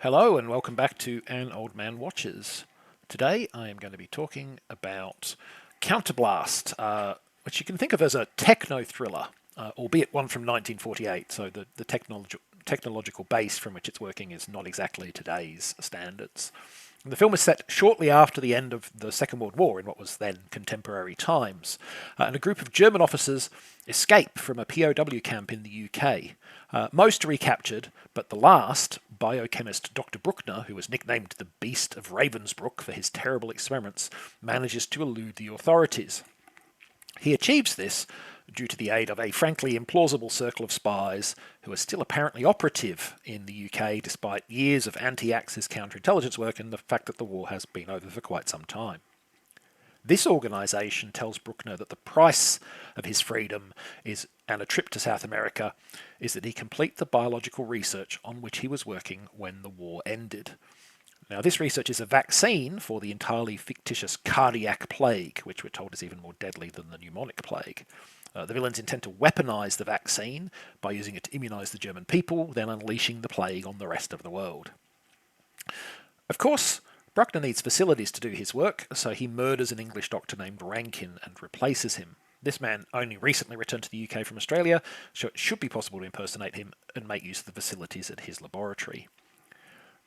Hello and welcome back to An Old Man Watches. Today I am going to be talking about Counterblast, which you can think of as a techno thriller, albeit one from 1948, so the technological base from which it's working is not exactly today's standards. The film is set shortly after the end of the Second World War in what was then contemporary times, and a group of German officers escape from a POW camp in the UK. Most are recaptured, but the last, biochemist Dr. Bruckner, who was nicknamed the Beast of Ravensbrück for his terrible experiments, manages to elude the authorities. He achieves this due to the aid of a frankly implausible circle of spies who are still apparently operative in the UK despite years of anti-Axis counterintelligence work and the fact that the war has been over for quite some time. This organisation tells Bruckner that the price of his freedom and a trip to South America is that he complete the biological research on which he was working when the war ended. Now, this research is a vaccine for the entirely fictitious cardiac plague, which we're told is even more deadly than the pneumonic plague. The villains intend to weaponise the vaccine by using it to immunise the German people, then unleashing the plague on the rest of the world. Of course, Bruckner needs facilities to do his work, so he murders an English doctor named Rankin and replaces him. This man only recently returned to the UK from Australia, so it should be possible to impersonate him and make use of the facilities at his laboratory.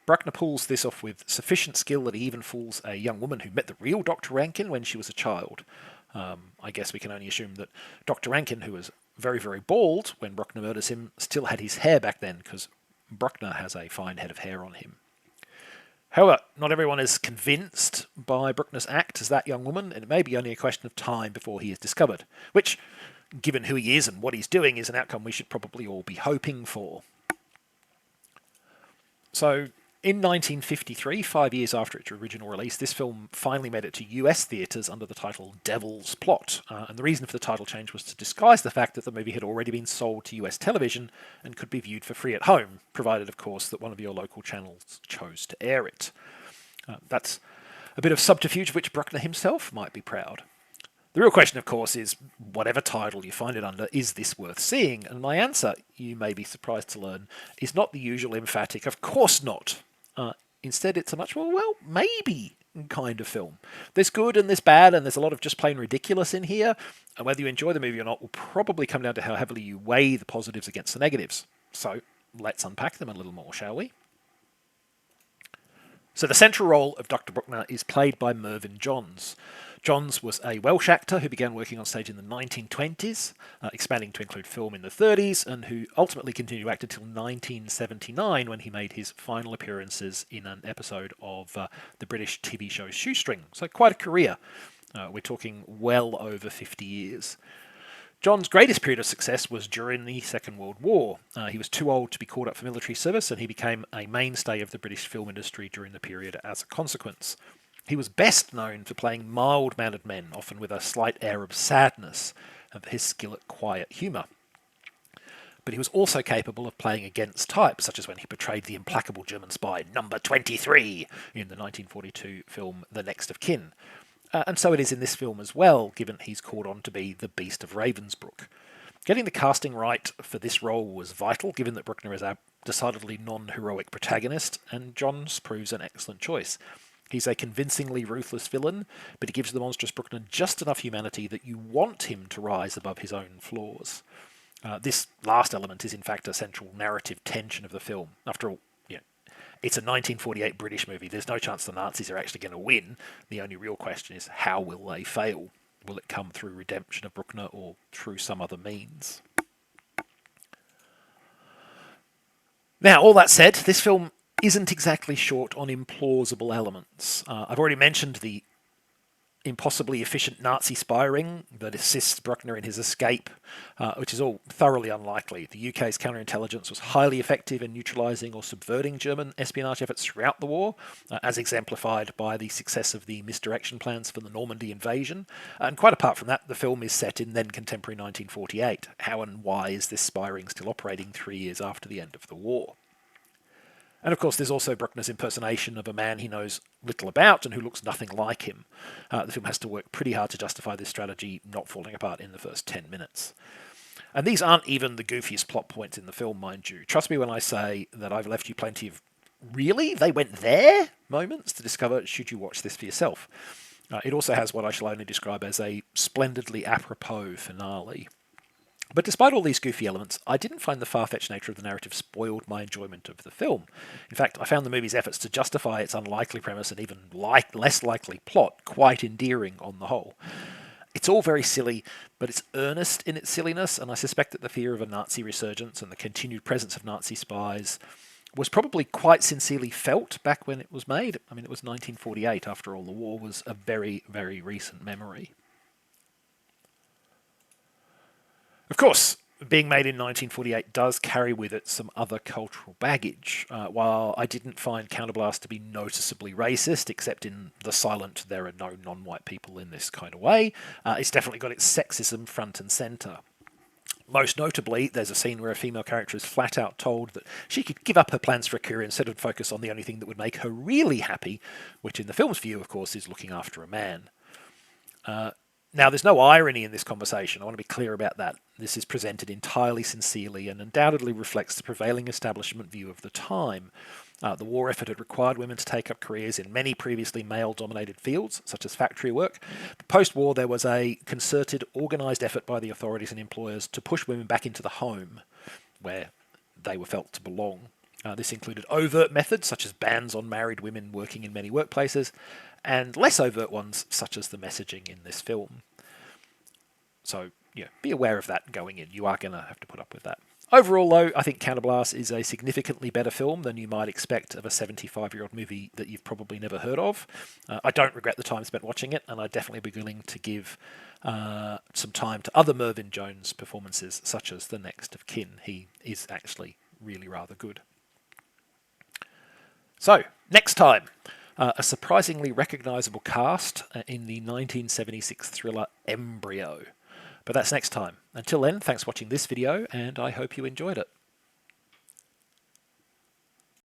Bruckner pulls this off with sufficient skill that he even fools a young woman who met the real Dr. Rankin when she was a child. I guess we can only assume that Dr. Rankin, who was very, very bald when Bruckner murders him, still had his hair back then, because Bruckner has a fine head of hair on him. However, not everyone is convinced by Bruckner's act as that young woman, and it may be only a question of time before he is discovered, which, given who he is and what he's doing, is an outcome we should probably all be hoping for. So, in 1953, 5 years after its original release, this film finally made it to US theatres under the title Devil's Plot, and the reason for the title change was to disguise the fact that the movie had already been sold to US television and could be viewed for free at home, provided, of course, that one of your local channels chose to air it. That's a bit of subterfuge of which Bruckner himself might be proud. The real question, of course, is whatever title you find it under, is this worth seeing? And my answer, you may be surprised to learn, is not the usual emphatic, of course not. Instead, it's a much more, well, maybe kind of film. There's good and there's bad, and there's a lot of just plain ridiculous in here, and whether you enjoy the movie or not will probably come down to how heavily you weigh the positives against the negatives. So, let's unpack them a little more, shall we? So the central role of Dr. Bruckner is played by Mervyn Johns. Johns was a Welsh actor who began working on stage in the 1920s, expanding to include film in the 30s, and who ultimately continued to act until 1979 when he made his final appearances in an episode of the British TV show Shoestring. So quite a career. We're talking well over 50 years. John's greatest period of success was during the Second World War. He was too old to be called up for military service, and he became a mainstay of the British film industry during the period as a consequence. He was best known for playing mild-mannered men, often with a slight air of sadness, and for his skill at quiet humour. But he was also capable of playing against type, such as when he portrayed the implacable German spy Number 23 in the 1942 film The Next of Kin. And so it is in this film as well, given he's called on to be the Beast of Ravensbrück. Getting the casting right for this role was vital, given that Bruckner is a decidedly non-heroic protagonist, and Johns proves an excellent choice. He's a convincingly ruthless villain, but he gives the monstrous Bruckner just enough humanity that you want him to rise above his own flaws. This last element is in fact a central narrative tension of the film. After all, it's a 1948 British movie. There's no chance the Nazis are actually going to win. The only real question is, how will they fail? Will it come through redemption of Bruckner or through some other means? Now, all that said, this film isn't exactly short on implausible elements. I've already mentioned the impossibly efficient Nazi spy ring that assists Bruckner in his escape, which is all thoroughly unlikely. The UK's counterintelligence was highly effective in neutralising or subverting German espionage efforts throughout the war, as exemplified by the success of the misdirection plans for the Normandy invasion. And quite apart from that, the film is set in then contemporary 1948. How and why is this spy ring still operating 3 years after the end of the war? And of course, there's also Bruckner's impersonation of a man he knows little about and who looks nothing like him. The film has to work pretty hard to justify this strategy not falling apart in the first 10 minutes. And these aren't even the goofiest plot points in the film, mind you. Trust me when I say that I've left you plenty of really? They went there? Moments to discover should you watch this for yourself. It also has what I shall only describe as a splendidly apropos finale. But despite all these goofy elements, I didn't find the far-fetched nature of the narrative spoiled my enjoyment of the film. In fact, I found the movie's efforts to justify its unlikely premise and even less likely plot quite endearing on the whole. It's all very silly, but it's earnest in its silliness, and I suspect that the fear of a Nazi resurgence and the continued presence of Nazi spies was probably quite sincerely felt back when it was made. I mean, it was 1948, after all. The war was a very, very recent memory. Of course, being made in 1948 does carry with it some other cultural baggage. While I didn't find Counterblast to be noticeably racist, except in the silent there are no non-white people in this kind of way, it's definitely got its sexism front and centre. Most notably, there's a scene where a female character is flat out told that she could give up her plans for a career instead of focus on the only thing that would make her really happy, which in the film's view, of course, is looking after a man. Now, there's no irony in this conversation. I want to be clear about that. This is presented entirely sincerely and undoubtedly reflects the prevailing establishment view of the time. The war effort had required women to take up careers in many previously male-dominated fields, such as factory work. But post-war, there was a concerted, organised effort by the authorities and employers to push women back into the home, where they were felt to belong. This included overt methods, such as bans on married women working in many workplaces, and less overt ones, such as the messaging in this film. So, yeah, be aware of that going in. You are going to have to put up with that. Overall, though, I think Counterblast is a significantly better film than you might expect of a 75-year-old movie that you've probably never heard of. I don't regret the time spent watching it, and I'd definitely be willing to give some time to other Mervyn Jones performances, such as The Next of Kin. He is actually really rather good. So, next time, a surprisingly recognisable cast in the 1976 thriller Embryo. But that's next time. Until then, thanks for watching this video, and I hope you enjoyed it.